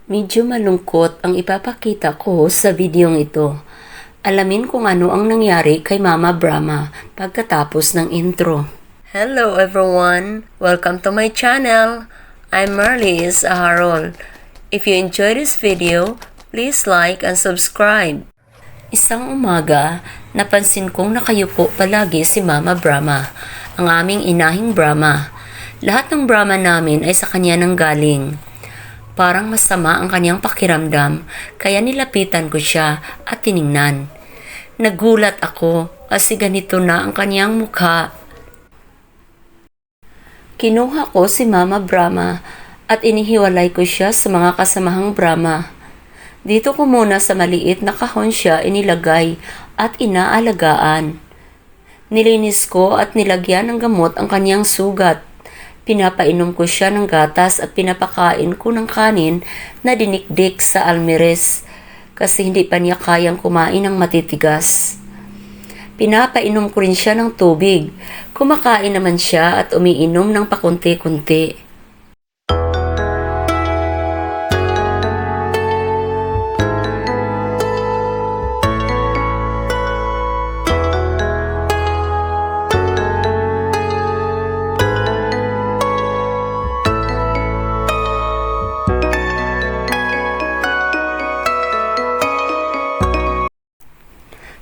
Medyo malungkot ang ipapakita ko sa videong ito. Alamin kung ano ang nangyari kay Mama Brahma pagkatapos ng intro. Hello everyone! Welcome to my channel! I'm Marlies Aharol. If you enjoyed this video, please like and subscribe. Isang umaga, napansin kong nakayupo palagi si Mama Brahma, ang aming inahing Brahma. Lahat ng Brahma namin ay sa kanya nang galing. Parang masama ang kanyang pakiramdam, kaya nilapitan ko siya at tiningnan. Nagulat ako kasi ganito na ang kanyang mukha. Kinuha ko si Mama Brahma at inihiwalay ko siya sa mga kasamahang Brahma. Dito ko muna sa maliit na kahon siya inilagay at inaalagaan. Nilinis ko at nilagyan ng gamot ang kanyang sugat. Pinapainom ko siya ng gatas at pinapakain ko ng kanin na dinikdik sa almirez kasi hindi pa niya kayang kumain ng matitigas. Pinapainom ko rin siya ng tubig. Kumakain naman siya at umiinom ng pakunti-kunti.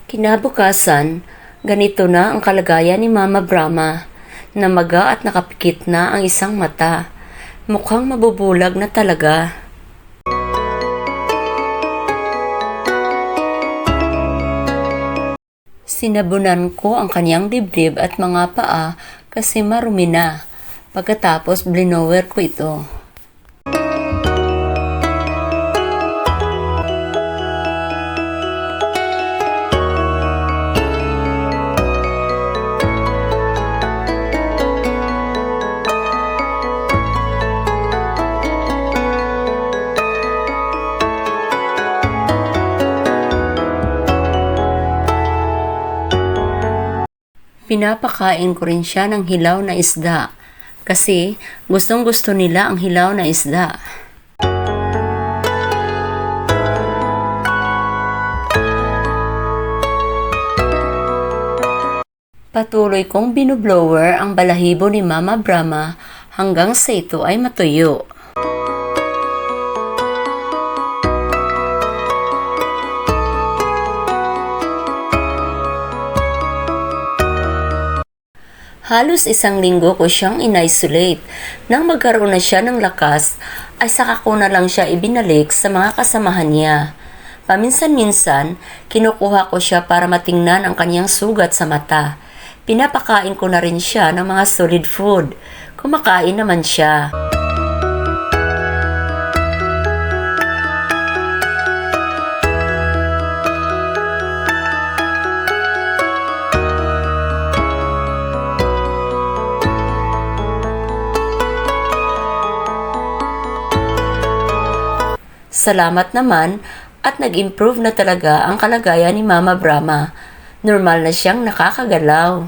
Kinabukasan, ganito na ang kalagayan ni Mama Brahma. Namaga at nakapikit na ang isang mata. Mukhang mabubulag na talaga. Sinabunan ko ang kanyang dibdib at mga paa kasi marumi na. Pagkatapos blinower ko ito. Pinapakain ko rin siya ng hilaw na isda kasi gustong-gusto nila ang hilaw na isda. Patuloy kong binublower ang balahibo ni Mama Brahma hanggang sa ito ay matuyo. Halos isang linggo ko siyang in-isolate. Nang magkaroon na siya ng lakas, ay saka ko na lang siya ibinalik sa mga kasamahan niya. Paminsan-minsan, kinukuha ko siya para matingnan ang kanyang sugat sa mata. Pinapakain ko na rin siya ng mga solid food. Kumakain naman siya. Salamat naman at nag-improve na talaga ang kalagayan ni Mama Brahma. Normal na siyang nakakagalaw.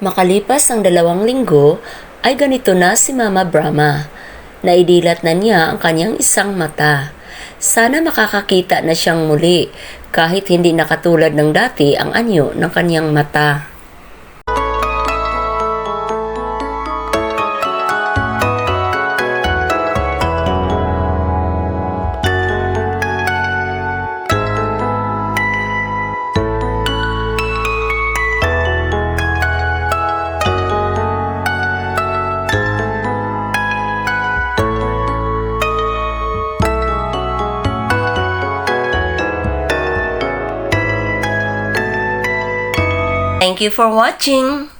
Makalipas ang 2 linggo ay ganito na si Mama Brahma. Naidilat na niya ang kanyang isang mata. Sana makakakita na siyang muli kahit hindi na katulad ng dati ang anyo ng kanyang mata. Thank you for watching!